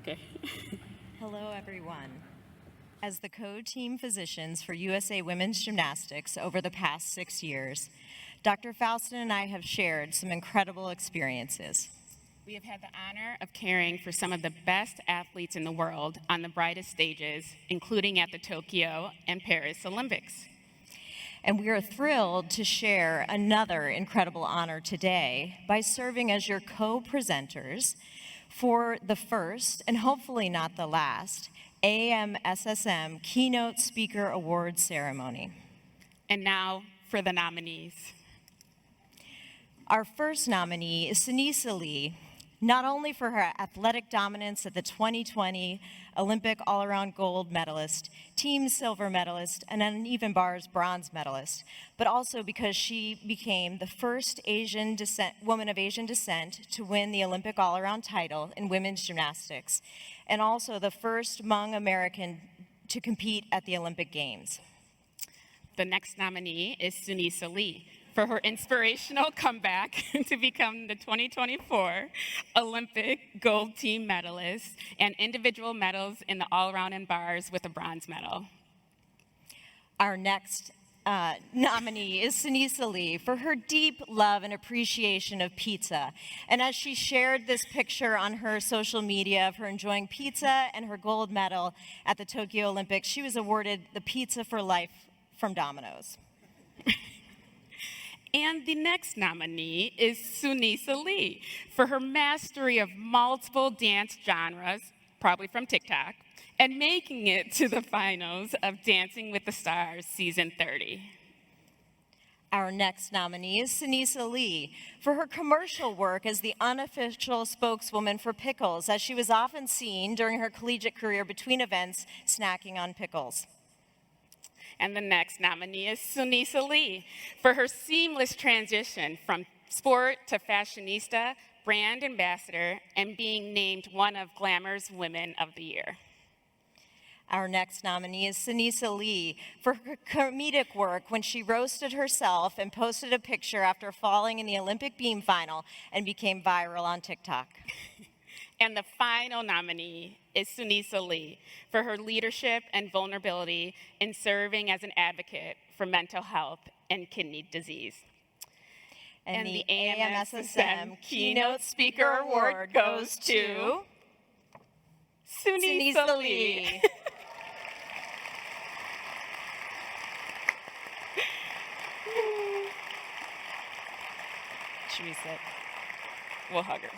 Okay. Hello, everyone. As the co-team physicians for USA Women's Gymnastics over the past 6 years, Dr. Faustin and I have shared some incredible experiences. We have had the honor of caring for some of the best athletes in the world on the brightest stages, including at the Tokyo and Paris Olympics. And we are thrilled to share another incredible honor today by serving as your co-presenters for the first, and hopefully not the last, AMSSM Keynote Speaker Awards ceremony. And now for the nominees. Our first nominee is Suni Lee, not only for her athletic dominance at the 2020 Olympic all-around gold medalist, team silver medalist, and uneven bars bronze medalist, but also because she became the first woman of Asian descent to win the Olympic all-around title in women's gymnastics, and also the first Hmong American to compete at the Olympic Games. The next nominee is Suni Lee for her inspirational comeback to become the 2024 Olympic gold team medalist and individual medals in the all-around and bars with a bronze medal. Our next nominee is Suni Lee for her deep love and appreciation of pizza. And as she shared this picture on her social media of her enjoying pizza and her gold medal at the Tokyo Olympics, she was awarded the Pizza for Life from Domino's. And the next nominee is Suni Lee for her mastery of multiple dance genres, probably from TikTok, and making it to the finals of Dancing with the Stars Season 30. Our next nominee is Suni Lee for her commercial work as the unofficial spokeswoman for pickles, as she was often seen during her collegiate career between events snacking on pickles. And the next nominee is Suni Lee for her seamless transition from sport to fashionista, brand ambassador, and being named one of Glamour's Women of the Year. Our next nominee is Suni Lee for her comedic work when she roasted herself and posted a picture after falling in the Olympic beam final and became viral on TikTok. And the final nominee is Suni Lee for her leadership and vulnerability in serving as an advocate for mental health and kidney disease. And the AMSSM Keynote Speaker Award goes to Suni Lee. Should we sit? We'll hug her.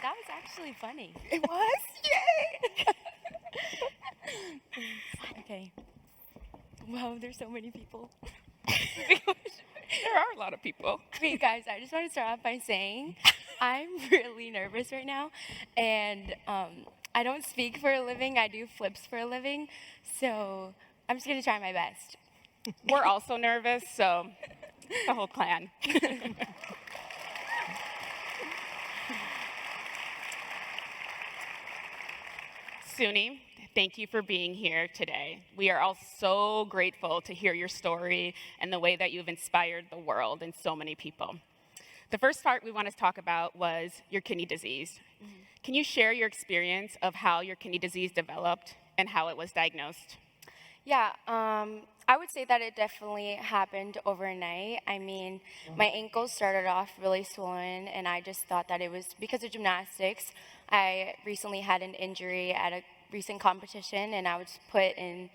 That was actually funny. It was? Yay! Okay. Wow, there's so many people. There are a lot of people. Wait, guys, I just want to start off by saying I'm really nervous right now, and I don't speak for a living. I do flips for a living, so I'm just going to try my best. We're also nervous, so the whole clan. Suni, thank you for being here today. We are all so grateful to hear your story and the way that you've inspired the world and so many people. The first part we want to talk about was your kidney disease. Mm-hmm. Can you share your experience of how your kidney disease developed and how it was diagnosed? Yeah, I would say that it definitely happened overnight. I mean, my ankles started off really swollen, and I just thought that it was because of gymnastics. I recently had an injury at a recent competition, and I was put in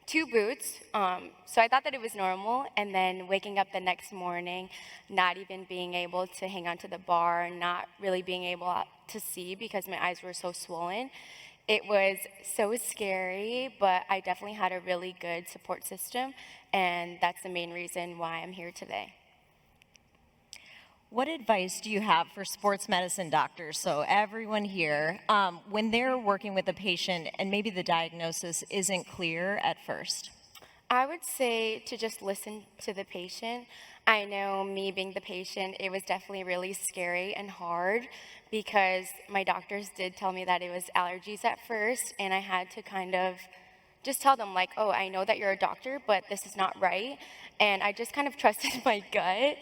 2 boots. So I thought that it was normal, and then waking up the next morning, not even being able to hang onto the bar, not really being able to see because my eyes were so swollen. It was so scary, but I definitely had a really good support system, and that's the main reason why I'm here today. What advice do you have for sports medicine doctors, so everyone here, when they're working with a patient and maybe the diagnosis isn't clear at first? I would say to just listen to the patient. I know me being the patient, it was definitely really scary and hard because my doctors did tell me that it was allergies at first, and I had to kind of just tell them like, oh, I know that you're a doctor, but this is not right. And I just kind of trusted my gut,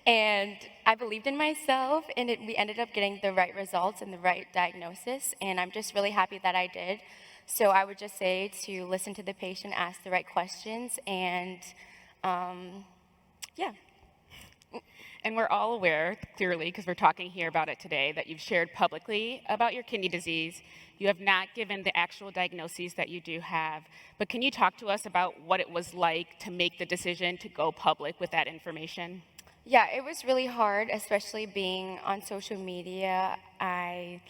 and I believed in myself, and we ended up getting the right results and the right diagnosis, and I'm just really happy that I did. So I would just say to listen to the patient, ask the right questions, and yeah. And we're all aware, clearly, because we're talking here about it today, that you've shared publicly about your kidney disease. You have not given the actual diagnoses that you do have. But can you talk to us about what it was like to make the decision to go public with that information? Yeah, it was really hard, especially being on social media. I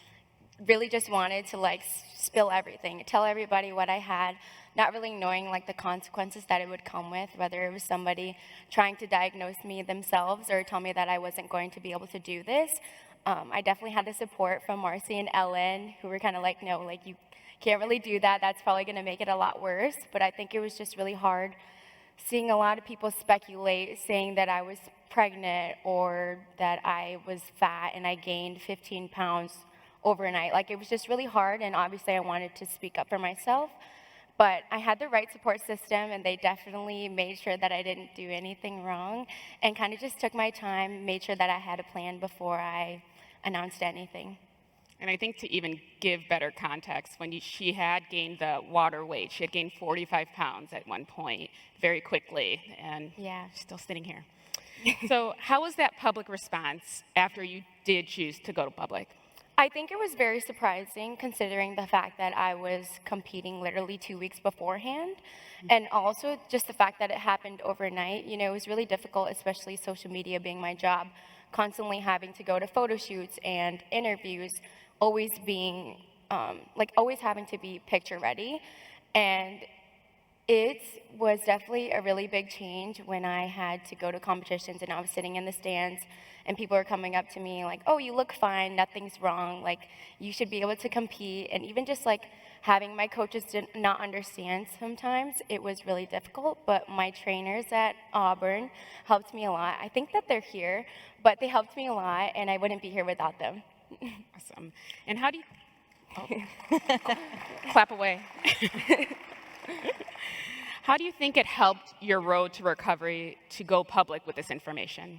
really just wanted to like spill everything, tell everybody what I had, not really knowing like the consequences that it would come with, whether it was somebody trying to diagnose me themselves or tell me that I wasn't going to be able to do this. I definitely had the support from Marcia and Ellen, who were kind of like, no, like you can't really do that. That's probably going to make it a lot worse. But I think it was just really hard seeing a lot of people speculate, saying that I was pregnant or that I was fat and I gained 15 pounds overnight. Like, it was just really hard, and obviously I wanted to speak up for myself. But I had the right support system, and they definitely made sure that I didn't do anything wrong, and kind of just took my time, made sure that I had a plan before I announced anything. And I think to even give better context, when she had gained the water weight, she had gained 45 pounds at one point very quickly, and Yeah. she's still sitting here. So how was that public response after you did choose to go to public? I think it was very surprising considering the fact that I was competing literally 2 weeks beforehand. And also just the fact that it happened overnight. You know, it was really difficult, especially social media being my job, constantly having to go to photo shoots and interviews, always being, always having to be picture ready. And it was definitely a really big change when I had to go to competitions and I was sitting in the stands and people were coming up to me like, oh, you look fine, nothing's wrong, like, you should be able to compete. And even just like having my coaches not understand sometimes, it was really difficult, but my trainers at Auburn helped me a lot. I think that they're here, but they helped me a lot, and I wouldn't be here without them. Awesome. And how do you... Oh. Clap away. How do you think it helped your road to recovery to go public with this information?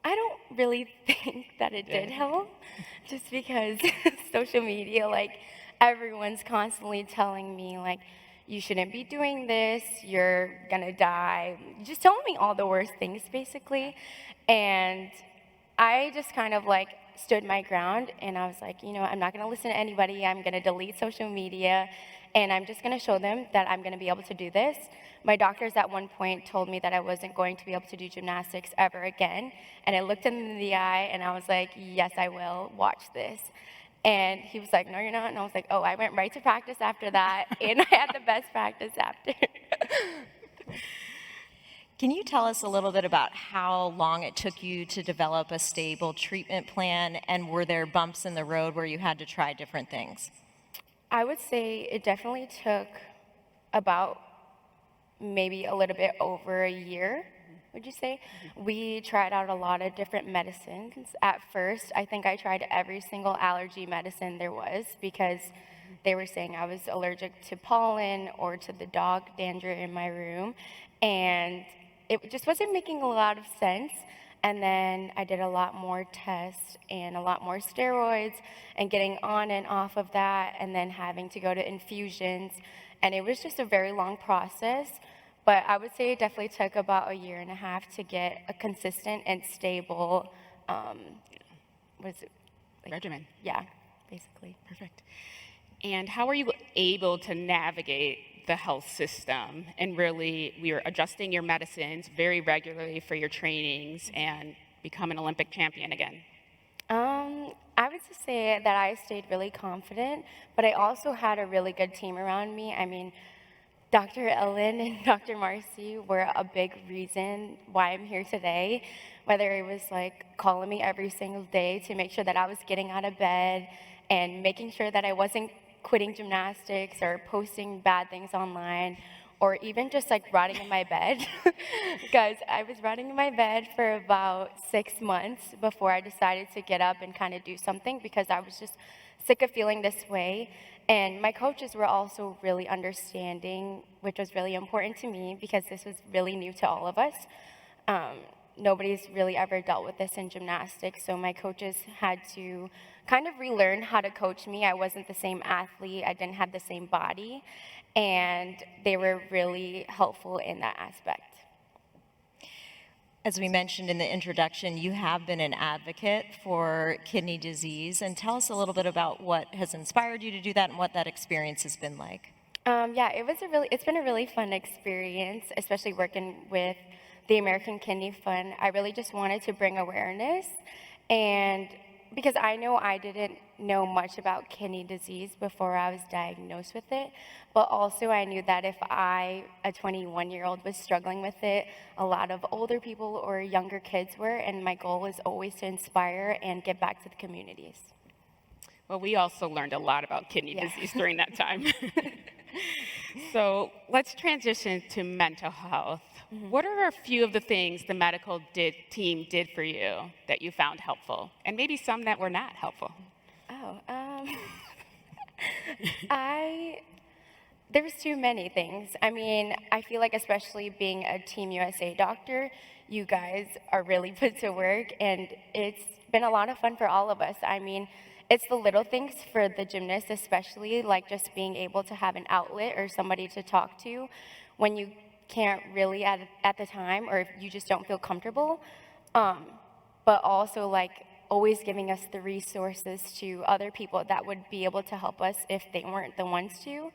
I don't really think that it did help, just because social media, like, everyone's constantly telling me, like, you shouldn't be doing this, you're gonna die, just telling me all the worst things, basically. And I just kind of, like, stood my ground, and I was like, you know, I'm not gonna listen to anybody, I'm gonna delete social media, and I'm just gonna show them that I'm gonna be able to do this. My doctors at one point told me that I wasn't going to be able to do gymnastics ever again, and I looked him in the eye, and I was like, yes, I will, watch this. And he was like, no, you're not, and I was like, oh, I went right to practice after that, and I had the best practice after. Can you tell us a little bit about how long it took you to develop a stable treatment plan, and were there bumps in the road where you had to try different things? I would say it definitely took about maybe a little bit over a year, would you say? We tried out a lot of different medicines. At first, I think I tried every single allergy medicine there was because they were saying I was allergic to pollen or to the dog dander in my room, and it just wasn't making a lot of sense. And then I did a lot more tests and a lot more steroids and getting on and off of that and then having to go to infusions. And it was just a very long process. But I would say it definitely took about a year and a half to get a consistent and stable, regimen. Yeah, basically. Perfect. And how were you able to navigate the health system? And really, we were adjusting your medicines very regularly for your trainings and become an Olympic champion again. I would just say that I stayed really confident, but I also had a really good team around me. I mean, Dr. Ellen and Dr. Marcy were a big reason why I'm here today, whether it was like calling me every single day to make sure that I was getting out of bed and making sure that I wasn't quitting gymnastics or posting bad things online, or even just like rotting in my bed. Guys, I was rotting in my bed for about 6 months before I decided to get up and kind of do something because I was just sick of feeling this way. And my coaches were also really understanding, which was really important to me because this was really new to all of us. Nobody's really ever dealt with this in gymnastics, so my coaches had to kind of relearn how to coach me. I wasn't the same athlete, I didn't have the same body, and they were really helpful in that aspect. As we mentioned in the introduction, you have been an advocate for kidney disease, and tell us a little bit about what has inspired you to do that and what that experience has been like. Yeah, it's been a really fun experience, especially working with the American Kidney Fund. I really just wanted to bring awareness, and because I know I didn't know much about kidney disease before I was diagnosed with it, but also I knew that if I, a 21-year-old, was struggling with it, a lot of older people or younger kids were, and my goal is always to inspire and give back to the communities. Well, we also learned a lot about kidney disease during that time. So let's transition to mental health. What are a few of the things the medical team did for you that you found helpful, and maybe some that were not helpful? There's too many things. I mean, I feel like especially being a Team USA doctor, you guys are really put to work, and it's been a lot of fun for all of us. I mean, it's the little things for the gymnast especially, like just being able to have an outlet or somebody to talk to when you can't really at the time, or if you just don't feel comfortable, but also like always giving us the resources to other people that would be able to help us if they weren't the ones to.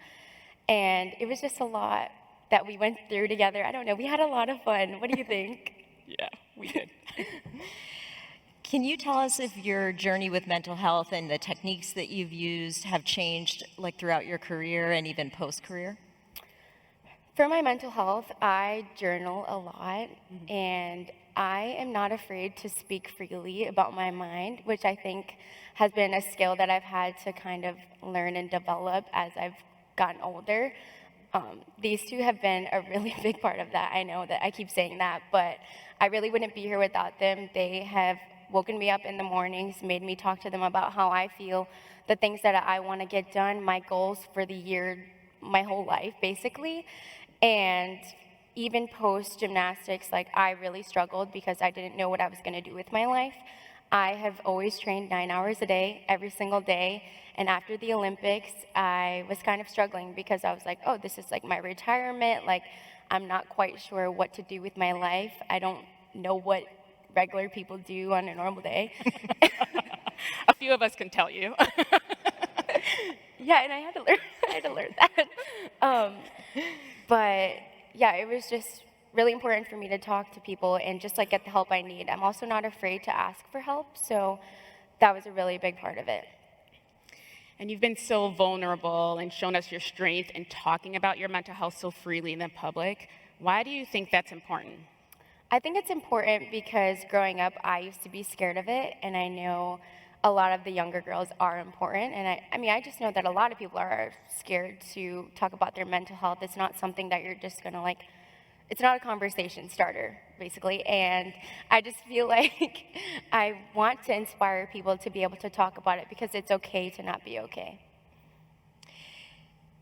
And it was just a lot that we went through together. I don't know, we had a lot of fun. What do you think? Yeah, we did. Can you tell us if your journey with mental health and the techniques that you've used have changed like throughout your career and even post-career? For my mental health, I journal a lot, and I am not afraid to speak freely about my mind, which I think has been a skill that I've had to kind of learn and develop as I've gotten older. These two have been a really big part of that. I know that I keep saying that, but I really wouldn't be here without them. They have woken me up in the mornings, made me talk to them about how I feel, the things that I want to get done, my goals for the year, my whole life, basically. And even post-gymnastics, like I really struggled because I didn't know what I was going to do with my life. I have always trained 9 hours a day, every single day. And after the Olympics, I was kind of struggling because I was like, oh, this is like my retirement. Like, I'm not quite sure what to do with my life. I don't know what regular people do on a normal day. A few of us can tell you. Yeah, and I had to learn that. But yeah, it was just really important for me to talk to people and just like get the help I need. I'm also not afraid to ask for help, so that was a really big part of it. And you've been so vulnerable and shown us your strength in talking about your mental health so freely in the public. Why do you think that's important? I think it's important because growing up, I used to be scared of it, and I know a lot of the younger girls are important. And I just know that a lot of people are scared to talk about their mental health. It's not something that you're just gonna like, it's not a conversation starter, basically. And I just feel like I want to inspire people to be able to talk about it because it's okay to not be okay.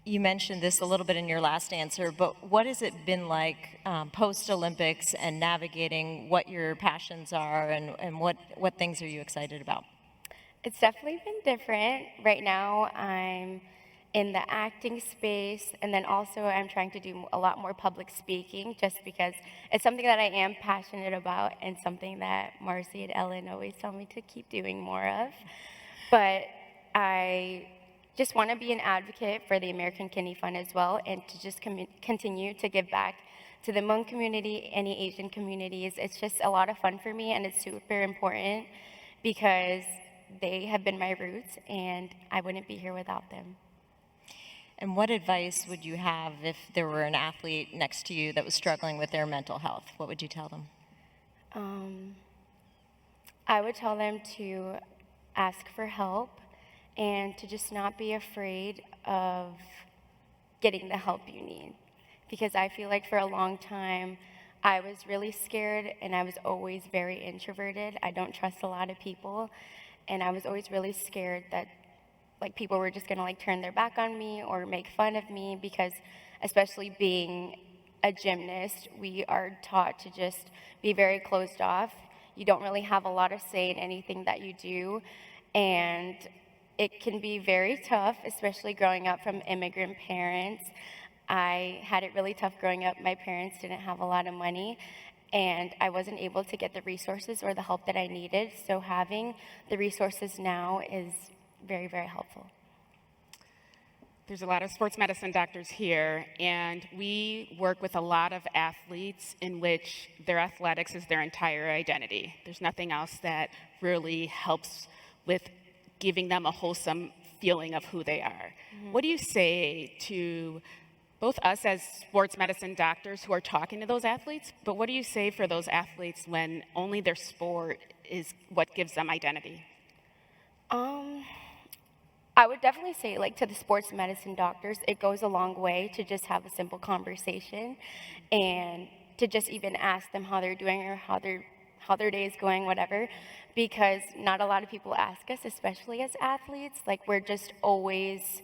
You mentioned this a little bit in your last answer, but what has it been like post-Olympics and navigating what your passions are and what things are you excited about? It's definitely been different. Right now, I'm in the acting space, and then also I'm trying to do a lot more public speaking just because it's something that I am passionate about and something that Marcia and Ellen always tell me to keep doing more of. But I just want to be an advocate for the American Kidney Fund as well, and to just continue to give back to the Hmong community, any Asian communities. It's just a lot of fun for me, and it's super important because they have been my roots, and I wouldn't be here without them. And what advice would you have if there were an athlete next to you that was struggling with their mental health? What would you tell them? I would tell them to ask for help and to just not be afraid of getting the help you need. Because I feel like for a long time, I was really scared, and I was always very introverted. I don't trust a lot of people, and I was always really scared that like people were just gonna like turn their back on me or make fun of me, because especially being a gymnast, we are taught to just be very closed off. You don't really have a lot of say in anything that you do, and it can be very tough, especially growing up from immigrant parents. I had it really tough growing up. My parents didn't have a lot of money, and I wasn't able to get the resources or the help that I needed. So having the resources now is very, very helpful. There's a lot of sports medicine doctors here, and we work with a lot of athletes in which their athletics is their entire identity. There's nothing else that really helps with giving them a wholesome feeling of who they are. What do you say to both us as sports medicine doctors who are talking to those athletes, but what do you say for those athletes when only their sport is what gives them identity? I would definitely say, like, to the sports medicine doctors, it goes a long way to just have a simple conversation and to just even ask them how they're doing or how their day is going, whatever, because not a lot of people ask us, especially as athletes. Like, we're just always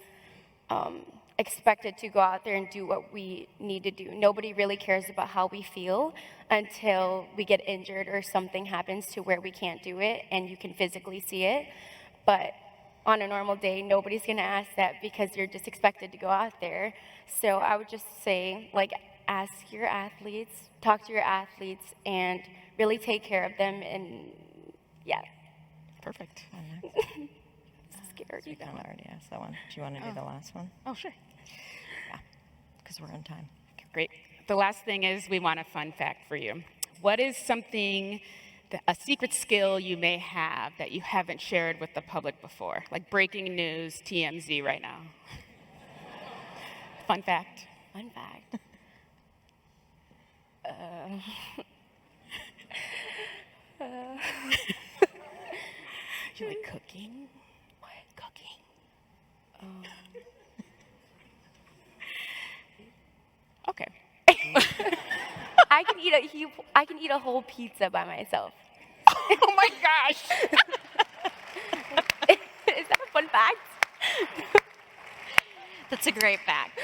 expected to go out there and do what we need to do. Nobody really cares about how we feel until we get injured or something happens to where we can't do it and you can physically see it. But on a normal day, nobody's going to ask that because you're just expected to go out there. So I would just say, like, ask your athletes, talk to your athletes, and really take care of them. And yeah. Perfect. Scary. You kind of already asked that one. Do you want to do the last one? Oh, sure. Yeah, because we're on time. Great. The last thing is we want a fun fact for you. What is something, a secret skill you may have that you haven't shared with the public before? Like breaking news, TMZ right now. Fun fact. Fun fact. You like cooking? What? Cooking? Okay. I can eat a whole pizza by myself. Oh my gosh! Is that a fun fact? That's a great fact.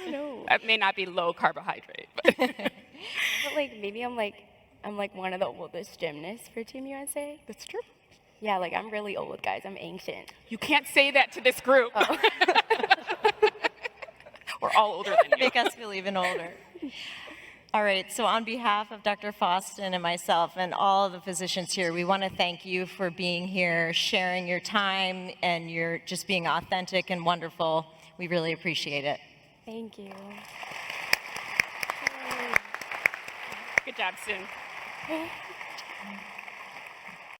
No. That may not be low carbohydrate, but But like maybe I'm like one of the oldest gymnasts for Team USA. that's true. Yeah, like I'm really old, guys. I'm ancient. You can't say that to this group. Oh. We're all older than you. Make us feel even older. All right, so on behalf of Dr. Faustin and myself and all of the physicians here, we want to thank you for being here, sharing your time, and you're just being authentic and wonderful. We really appreciate it. Thank you. Good job, Soon.